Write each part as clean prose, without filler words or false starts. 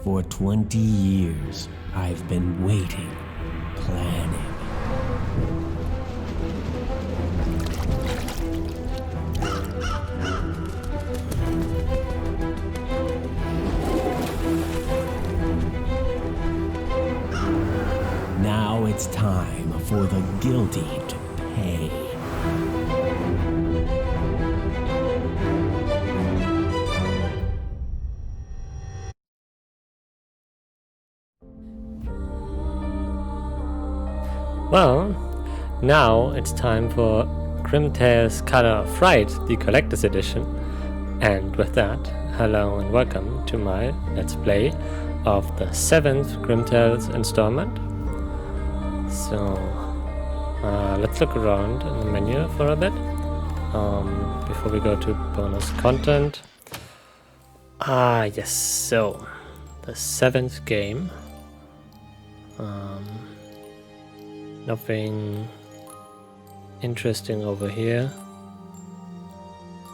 For 20 years, I've been waiting, planning. Now it's time for the guilty to pay. Well, now it's time for Grim Tales Color of Fright, the Collector's Edition. And with that, hello and welcome to my Let's Play of the 7th Grim Tales installment. So, let's look around in the menu for a bit, before we go to bonus content. Yes, so, the 7th game. Nothing interesting over here.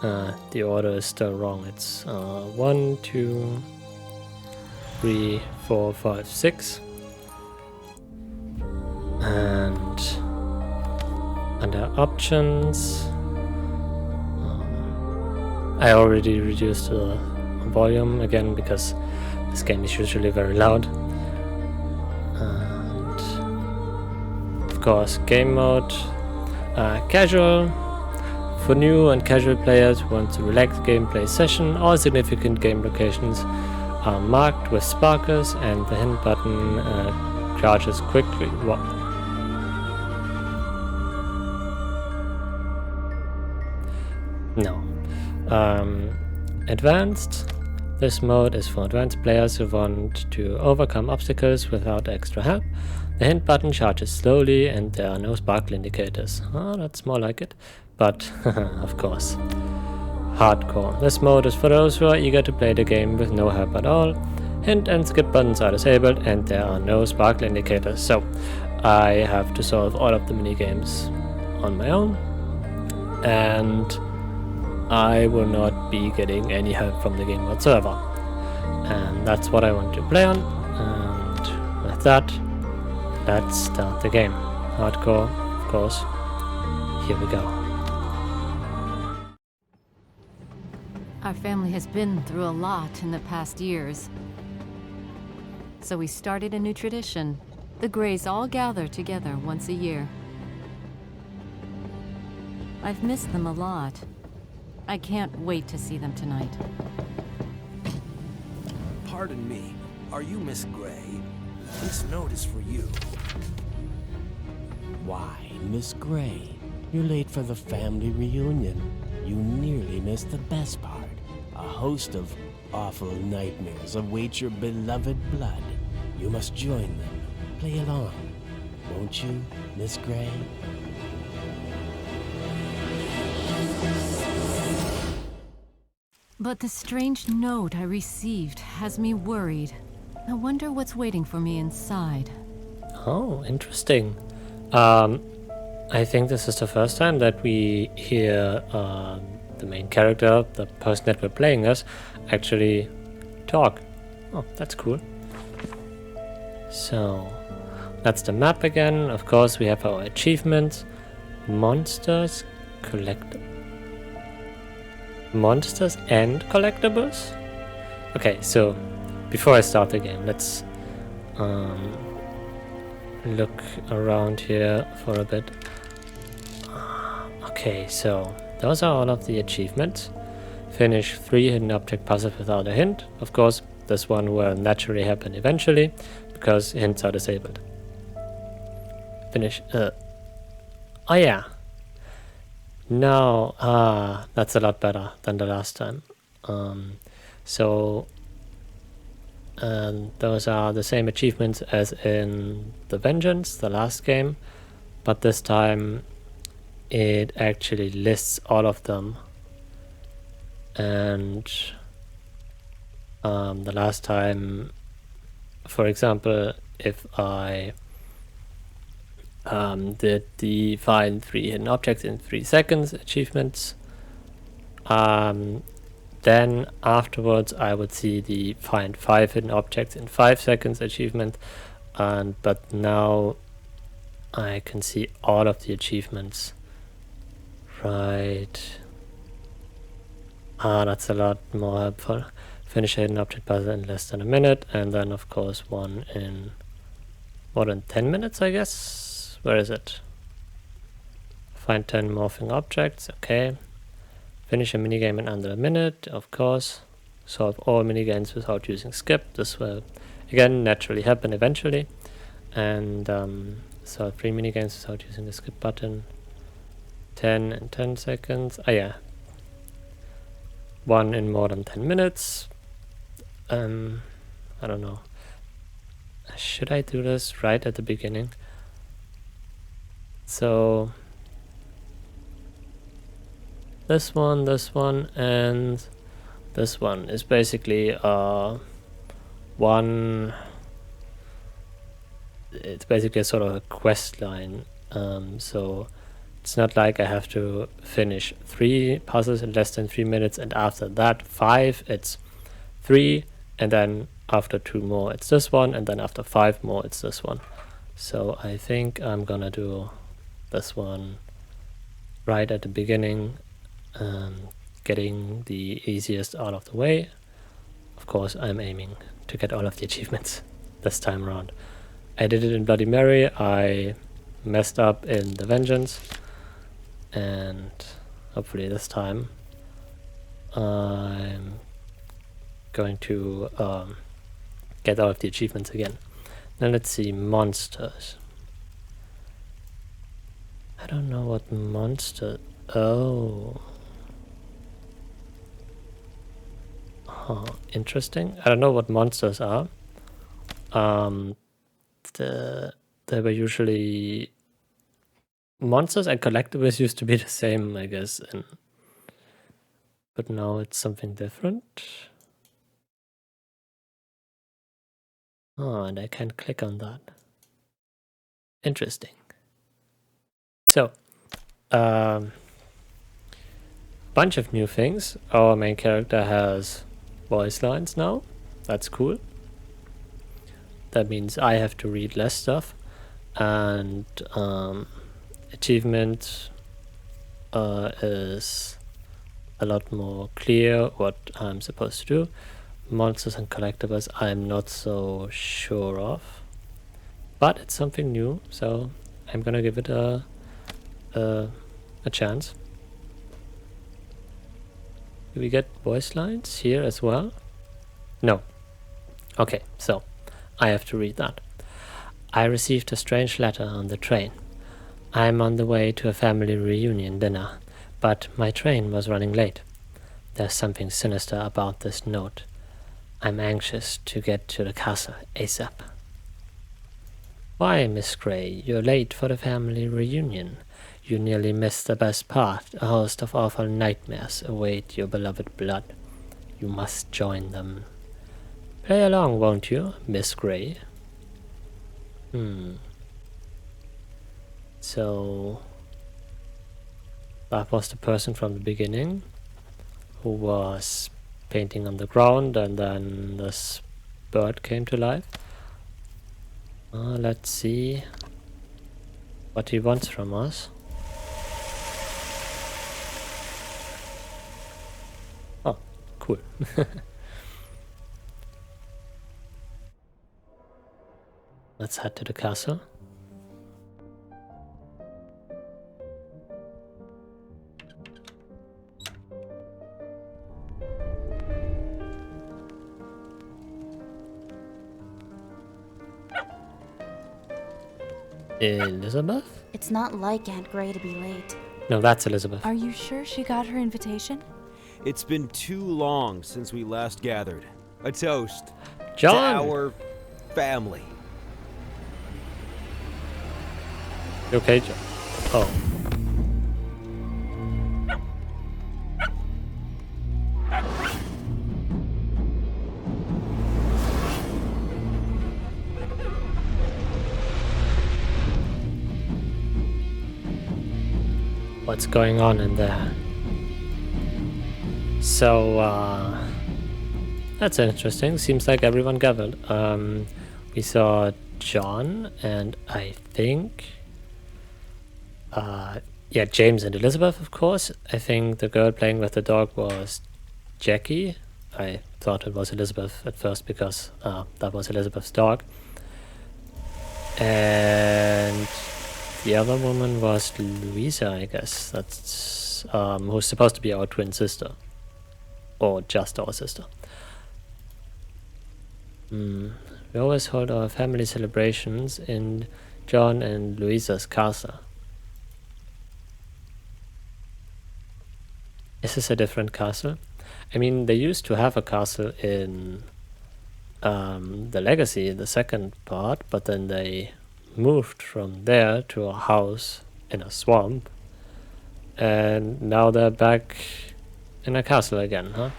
The order is still wrong. It's 1, 2, 3, 4, 5, 6. And under options, I already reduced the volume again because this game is usually very loud. And of course, game mode, casual. For new and casual players who want to relax gameplay session, all significant game locations are marked with sparkles and the hint button charges quickly. No. Advanced. This mode is for advanced players who want to overcome obstacles without extra help. The hint button charges slowly and there are no sparkle indicators. Oh, that's more like it. But, of course. Hardcore. This mode is for those who are eager to play the game with no help at all. Hint and skip buttons are disabled and there are no sparkle indicators. So, I have to solve all of the minigames on my own. And I will not be getting any help from the game whatsoever. And that's what I want to play on. And with that, let's start the game. Hardcore, of course. Here we go. Our family has been through a lot in the past years. So we started a new tradition. The Greys all gather together once a year. I've missed them a lot. I can't wait to see them tonight. Pardon me, are you Miss Gray? This note is for you. Why, Miss Gray? You're late for the family reunion. You nearly missed the best part. A host of awful nightmares await your beloved blood. You must join them. Play along, won't you, Miss Gray? But the strange note I received has me worried. I wonder what's waiting for me inside. Oh, interesting. I think this is the first time that we hear the main character, the person that we're playing as, actually talk. Oh, that's cool. So, that's the map again. Of course, we have our achievements. Monsters, Monsters and collectibles? Okay, so before I start the game, let's look around here for a bit. Okay, so those are all of the achievements. Finish 3 hidden object puzzles without a hint. Of course, this one will naturally happen eventually, because hints are disabled. Finish, oh yeah. Now, that's a lot better than the last time. Those are the same achievements as in the Vengeance, the last game, but this time it actually lists all of them. And the last time, for example, if I did the find 3 hidden objects in 3 seconds achievements, then then afterwards I would see the find 5 hidden objects in 5 seconds achievement, but now I can see all of the achievements. Right. That's a lot more helpful. Finish a hidden object puzzle in less than a minute, and then of course one in more than 10 minutes, I guess. Where is it? Find 10 morphing objects, okay. Finish a minigame in under a minute, of course. Solve all minigames without using skip. This will again naturally happen eventually. And solve 3 minigames without using the skip button. 10 in 10 seconds. Oh yeah. 1 in more than 10 minutes. I don't know. Should I do this right at the beginning? So this one, and this one is basically one. It's basically a sort of a quest line. So it's not like I have to finish 3 puzzles in less than 3 minutes, and after that 5. It's 3, and then after 2 more it's this one, and then after 5 more it's this one. So I think I'm gonna do this one right at the beginning, getting the easiest out of the way. Of course, I'm aiming to get all of the achievements this time around. I did it in Bloody Mary, I messed up in the Vengeance, and hopefully this time I'm going to get all of the achievements again. Now let's see, monsters. I don't know what monster. Oh. Huh, interesting. I don't know what monsters are. They were usually monsters and collectibles used to be the same, I guess, but now it's something different. Oh, and I can't click on that. Interesting. So, bunch of new things. Our main character has voice lines now. That's cool. That means I have to read less stuff, and achievement is a lot more clear what I'm supposed to do. Monsters and collectibles I'm not so sure of, but it's something new, so I'm gonna give it a chance. Do we get voice lines here as well? No. Okay, so I have to read that. I received a strange letter on the train. I'm on the way to a family reunion dinner, but my train was running late. There's something sinister about this note. I'm anxious to get to the castle ASAP. Why, Miss Gray, you're late for the family reunion. You nearly missed the best part. A host of awful nightmares await your beloved blood. You must join them. Play along, won't you, Miss Gray? So that was the person from the beginning who was painting on the ground, and then this bird came to life. Let's see what he wants from us. Oh, cool. Let's head to the castle. Elizabeth? It's not like Aunt Gray to be late. No, that's Elizabeth. Are you sure she got her invitation? It's been too long since we last gathered. A toast John! to our family. You okay, John? Oh. What's going on in there? So, that's interesting. Seems like everyone gathered. We saw John and I think... yeah, James and Elizabeth, of course. I think the girl playing with the dog was Jackie. I thought it was Elizabeth at first because that was Elizabeth's dog. And the other woman was Louisa, I guess. That's who's supposed to be our twin sister. Or just our sister. We always hold our family celebrations in John and Louisa's castle. Is this a different castle? I mean, they used to have a castle in the Legacy, the second part, but then they moved from there to a house in a swamp. And now they're back in a castle again, huh?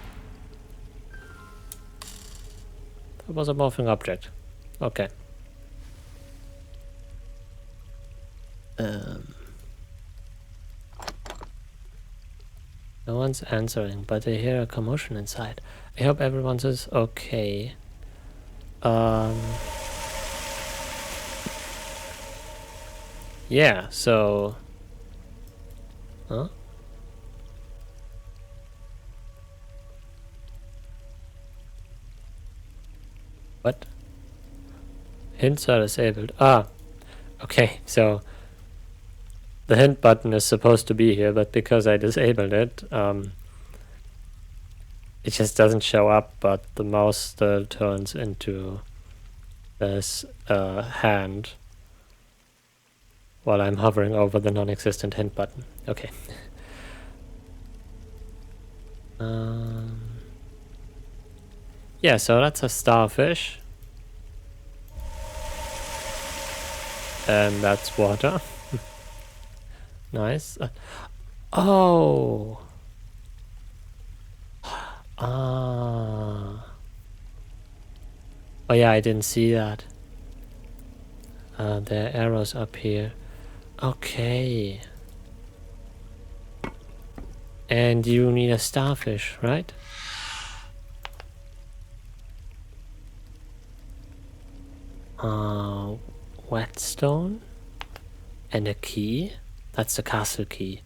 That was a morphing object. Okay. No one's answering, but I hear a commotion inside. I hope everyone's is okay. Yeah, so... Huh? What? Hints are disabled. Ah, okay, so... The hint button is supposed to be here, but because I disabled it, it just doesn't show up, but the mouse still turns into this hand while I'm hovering over the non-existent hint button. Okay. Yeah, so that's a starfish. And that's water. Nice. Oh! Ah. Oh yeah, I didn't see that. There are arrows up here. Okay. And you need a starfish, right? Whetstone? And a key? That's the castle key.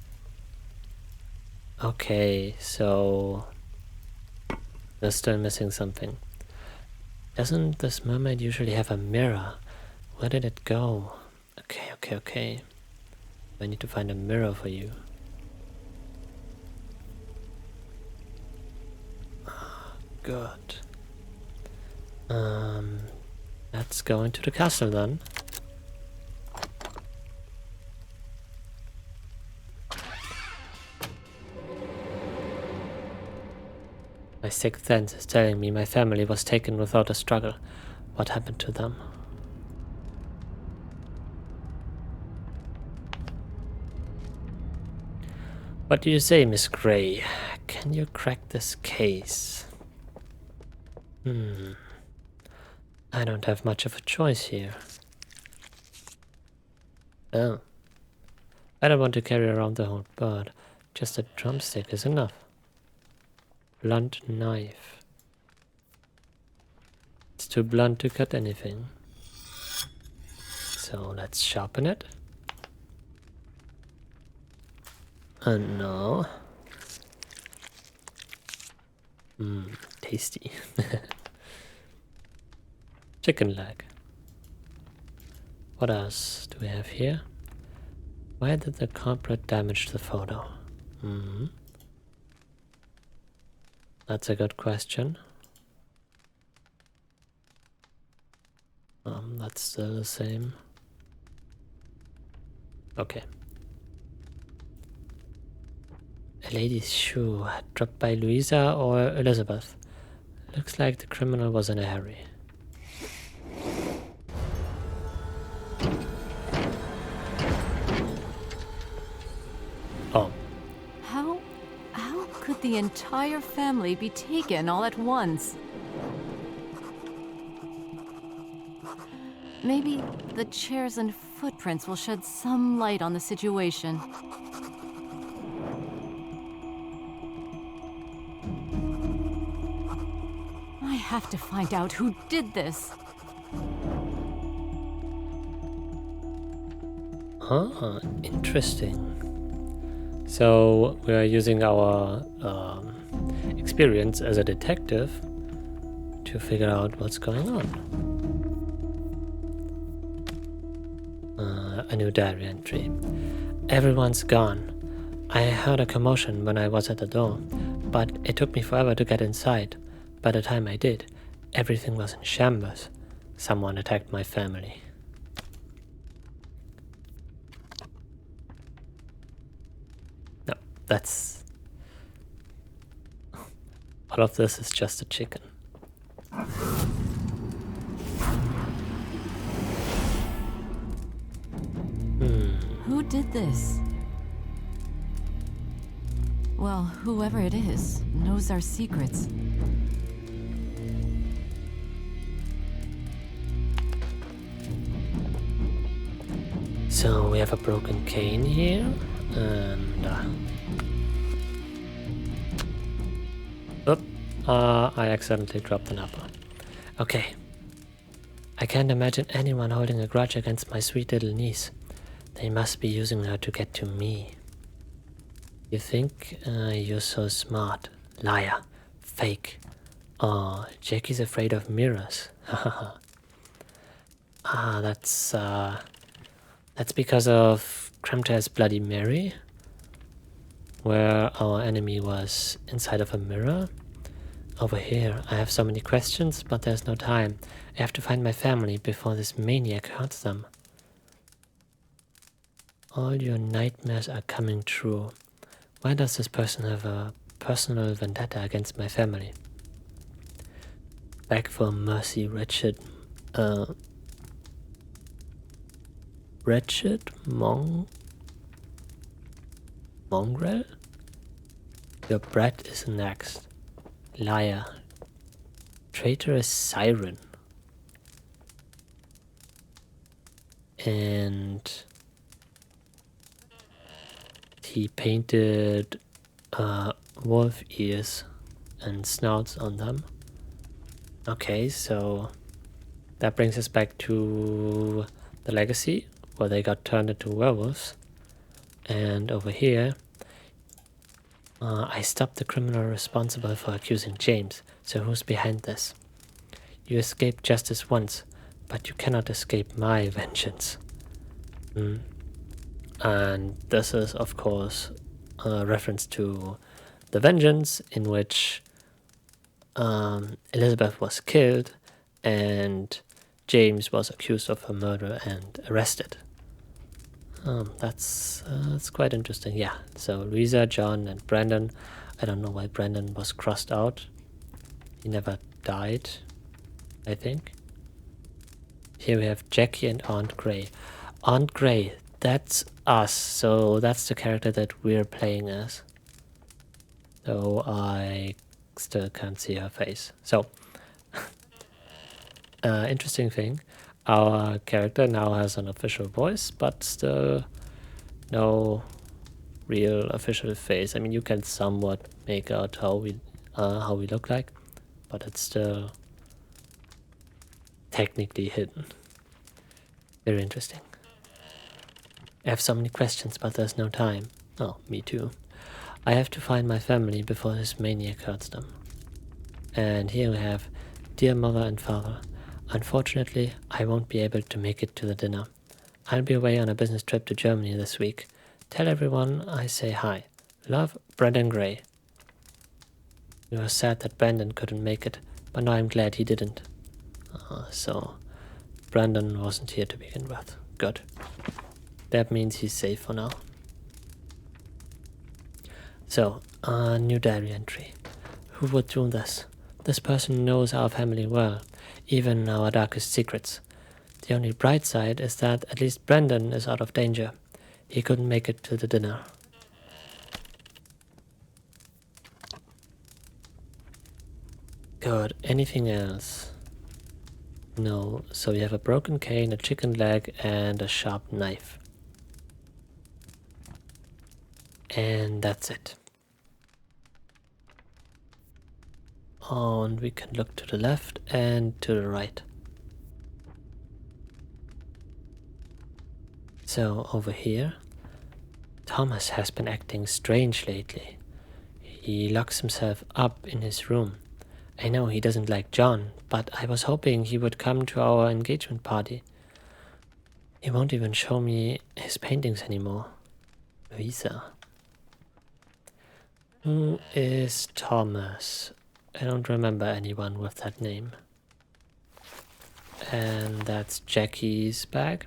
Okay, so... They're still missing something. Doesn't this mermaid usually have a mirror? Where did it go? Okay. I need to find a mirror for you. Good. Let's go into the castle then. My sixth sense is telling me my family was taken without a struggle. What happened to them? What do you say, Miss Gray? Can you crack this case? I don't have much of a choice here. Oh. I don't want to carry around the whole bird. Just a drumstick is enough. Blunt knife. It's too blunt to cut anything. So let's sharpen it. And no. Tasty. Chicken leg. What else do we have here? Why did the culprit damage the photo? That's a good question. That's still the same. Okay. A lady's shoe, dropped by Louisa or Elizabeth. Looks like the criminal was in a hurry. Oh. How could the entire family be taken all at once? Maybe the chairs and footprints will shed some light on the situation. have to find out who did this. Ah, interesting. So we are using our experience as a detective to figure out what's going on. A new diary entry. Everyone's gone. I heard a commotion when I was at the door, but it took me forever to get inside. By the time I did, everything was in shambles. Someone attacked my family. No, that's... all of this is just a chicken. Who did this? Well, whoever it is knows our secrets. So we have a broken cane here, and I accidentally dropped an apple. Okay. I can't imagine anyone holding a grudge against my sweet little niece. They must be using her to get to me. You think you're so smart. Liar. Fake. Oh, Jackie's afraid of mirrors. That's because of Kremter's Bloody Mary, where our enemy was inside of a mirror. Over here, I have so many questions, but there's no time. I have to find my family before this maniac hurts them. All your nightmares are coming true. Why does this person have a personal vendetta against my family? Beg for mercy, wretched mongrel? Your brat is next. Liar. Traitorous siren. And he painted wolf ears and snouts on them. Okay, so that brings us back to the legacy, where they got turned into werewolves. And over here, I stopped the criminal responsible for accusing James. So who's behind this? You escaped justice once, but you cannot escape my vengeance. And this is, of course, a reference to The Vengeance, in which Elizabeth was killed and James was accused of her murder and arrested. That's quite interesting. Yeah, so Louisa, John, and Brandon. I don't know why Brandon was crossed out. He never died, I think. Here we have Jackie and Aunt Gray. Aunt Gray, that's us. So that's the character that we're playing as. Though I still can't see her face. So, interesting thing. Our character now has an official voice, but still no real official face. I mean, you can somewhat make out how we look like, but it's still technically hidden. Very interesting. I have so many questions, but there's no time. Oh, me too. I have to find my family before this maniac hurts them. And here we have, Dear Mother and Father, unfortunately, I won't be able to make it to the dinner. I'll be away on a business trip to Germany this week. Tell everyone I say hi. Love, Brandon Gray. We were sad that Brandon couldn't make it, but now I'm glad he didn't. So, Brandon wasn't here to begin with. Good. That means he's safe for now. So, new diary entry. Who would do this? This person knows our family well, even our darkest secrets. The only bright side is that at least Brandon is out of danger. He couldn't make it to the dinner. Good. Anything else? No. So we have a broken cane, a chicken leg, and a sharp knife. And that's it. And we can look to the left and to the right. So over here, Thomas has been acting strange lately. He locks himself up in his room. I know he doesn't like John, but I was hoping he would come to our engagement party. He won't even show me his paintings anymore. Louisa. Who is Thomas? I don't remember anyone with that name. And that's Jackie's bag.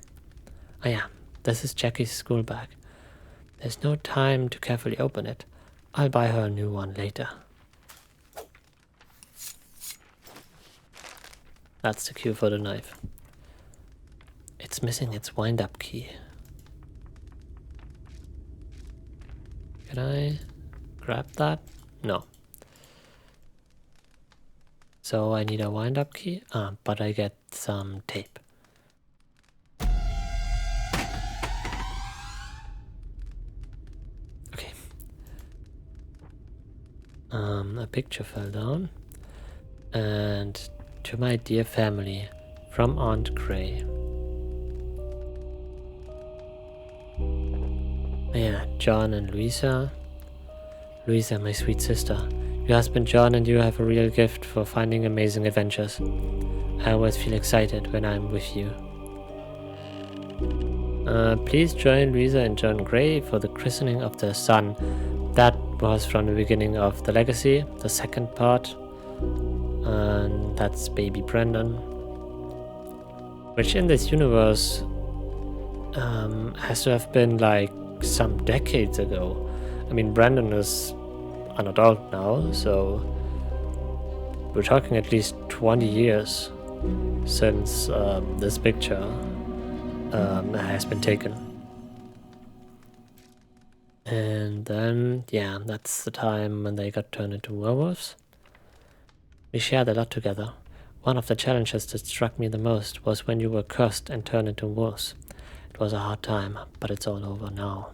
Oh yeah, this is Jackie's school bag. There's no time to carefully open it. I'll buy her a new one later. That's the cue for the knife. It's missing its wind-up key. Can I grab that? No. So I need a wind-up key? But I get some tape. Okay. A picture fell down. And to my dear family, from Aunt Gray. Yeah, John and Louisa. Louisa, my sweet sister. Your husband John and you have a real gift for finding amazing adventures. I always feel excited when I'm with you. Please join Louisa and John Gray for the christening of their son. That was from the beginning of The Legacy, the second part. And that's baby Brandon. Which in this universe has to have been like some decades ago. I mean, Brandon is an adult now, so we're talking at least 20 years since this picture has been taken. And then, yeah, that's the time when they got turned into werewolves. We shared a lot together. One of the challenges that struck me the most was when you were cursed and turned into wolves. It was a hard time, but it's all over now.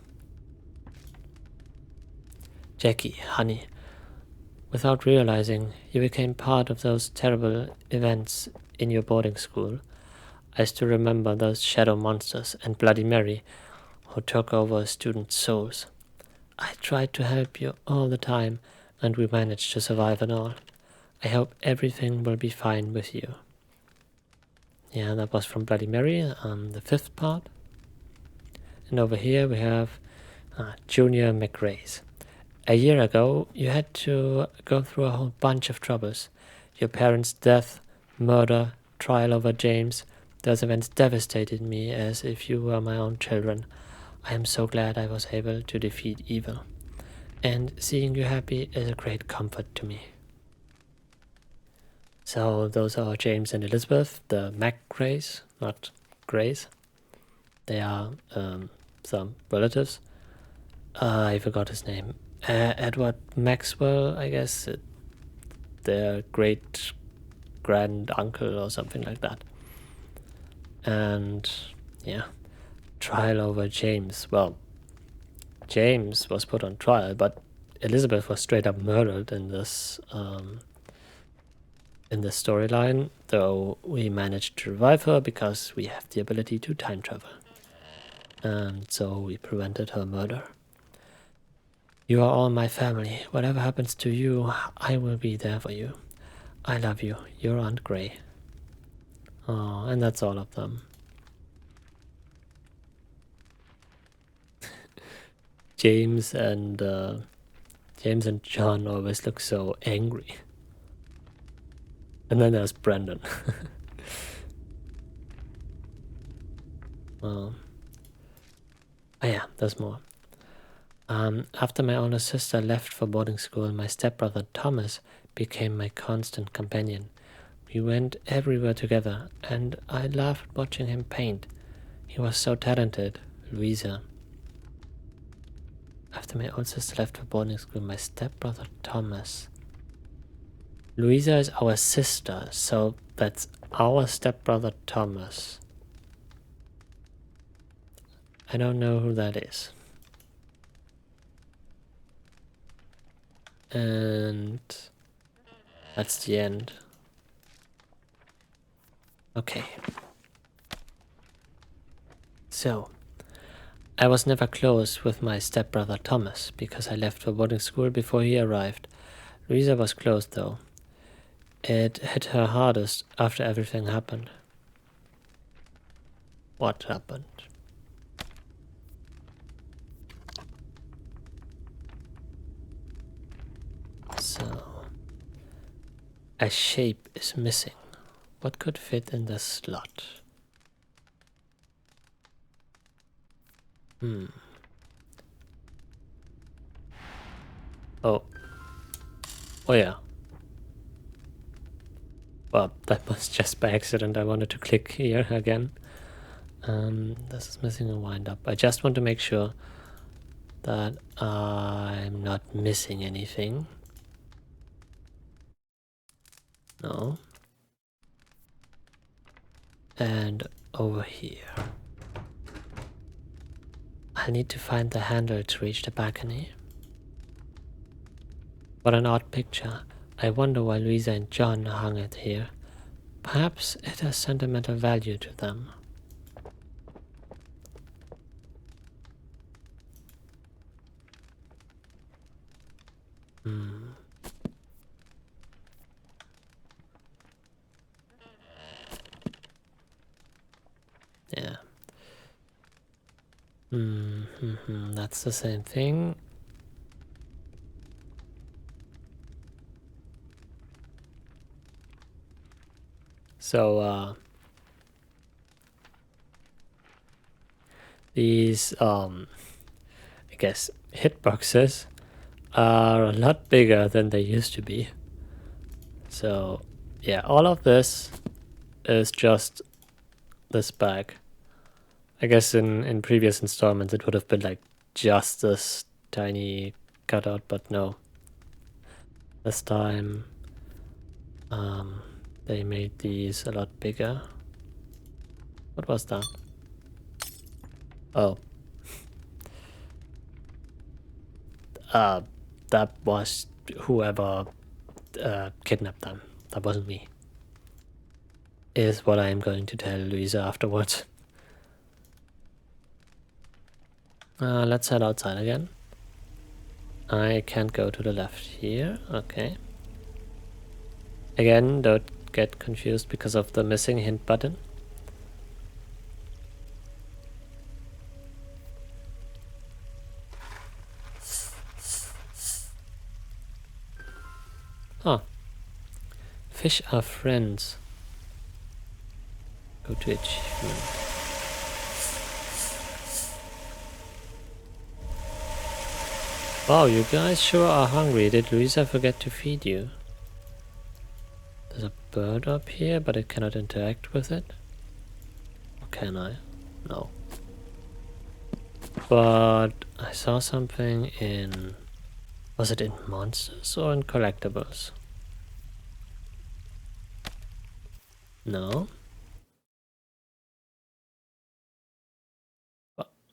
Jackie, honey, without realizing, you became part of those terrible events in your boarding school. I still remember those shadow monsters and Bloody Mary who took over students' souls. I tried to help you all the time, and we managed to survive it all. I hope everything will be fine with you. Yeah, that was from Bloody Mary, the 5th part. And over here we have Junior McRae's. A year ago, you had to go through a whole bunch of troubles. Your parents' death, murder, trial over James. Those events devastated me as if you were my own children. I am so glad I was able to defeat evil. And seeing you happy is a great comfort to me. So those are James and Elizabeth, the McGrays, not Grays. They are some relatives. I forgot his name. Edward Maxwell, I guess. Their great grand uncle or something like that. And yeah, trial over James. Well, James was put on trial, but Elizabeth was straight up murdered in this storyline, though we managed to revive her because we have the ability to time travel. And so we prevented her murder. You are all my family. Whatever happens to you, I will be there for you. I love you. Your Aunt Gray. Oh, and that's all of them. James and John always look so angry. And then there's Brandon. Oh yeah, there's more. After my older sister left for boarding school, my stepbrother Thomas became my constant companion. We went everywhere together, and I loved watching him paint. He was so talented. Louisa. After my older sister left for boarding school, my stepbrother Thomas. Louisa is our sister, so that's our stepbrother Thomas. I don't know who that is. And That's the end. Okay. So, I was never close with my stepbrother Thomas because I left for boarding school before he arrived. Louisa was close though. It hit her hardest after everything happened. What happened? So, a shape is missing. What could fit in the slot? Oh. Oh yeah. Well, that was just by accident. I wanted to click here again. This is missing a wind up. I just want to make sure that I'm not missing anything. No. And over here. I need to find the handle to reach the balcony. What an odd picture. I wonder why Louisa and John hung it here. Perhaps it has sentimental value to them. Yeah. That's the same thing. So, these, I guess, hitboxes are a lot bigger than they used to be. So, yeah, all of this is just this bag. I guess in previous installments it would have been like just this tiny cutout, but no. This time they made these a lot bigger. What was that? Oh. That was whoever kidnapped them. That wasn't me. Is what I am going to tell Louisa afterwards. Let's head outside again. I can't go to the left here. Okay. Again, don't get confused because of the missing hint button. Huh. Fish are friends. Go to achievement. Wow, you guys sure are hungry. Did Louisa forget to feed you? There's a bird up here, but it cannot interact with it. Or can I? No. But I saw something in... Was it in monsters or in collectibles? No.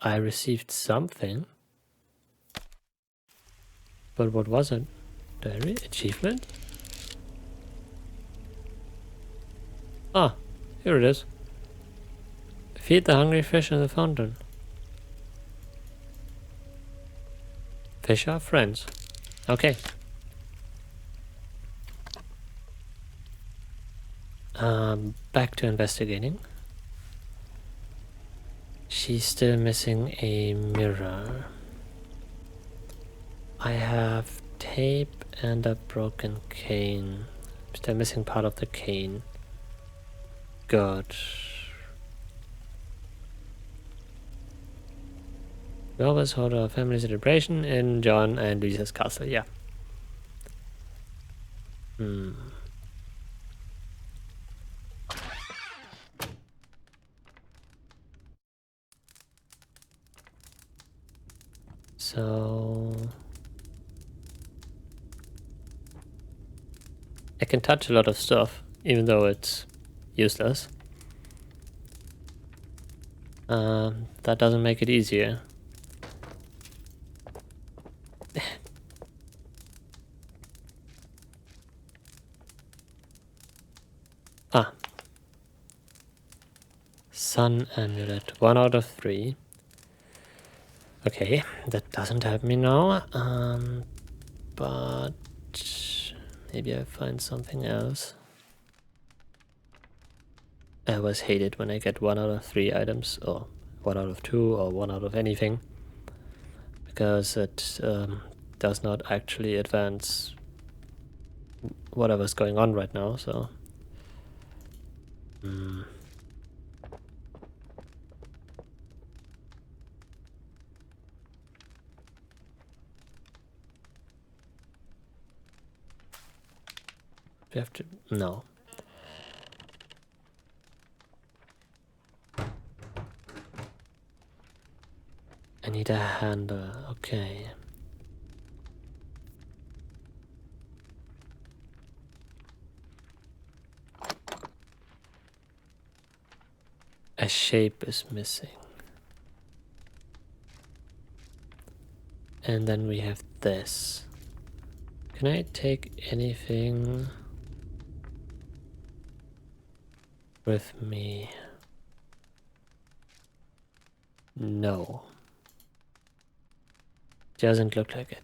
I received something. But what was it? Diary? Achievement? Ah, here it is. Feed the hungry fish in the fountain. Fish are friends. Okay. Back to investigating. She's still missing a mirror. I have tape and a broken cane. Still missing part of the cane. Good. We always hold a family celebration in John and Louisa's castle, yeah. So... I can touch a lot of stuff, even though it's useless. That doesn't make it easier. Sun amulet, 1 out of 3. Okay, that doesn't help me now. But maybe I find something else. I always hate it when I get 1 out of 3 items, or 1 out of 2, or 1 out of anything, because it does not actually advance whatever's going on right now, so... We have to... no. I need a handle, okay. A shape is missing. And then we have this. Can I take anything with me? No. Doesn't look like it.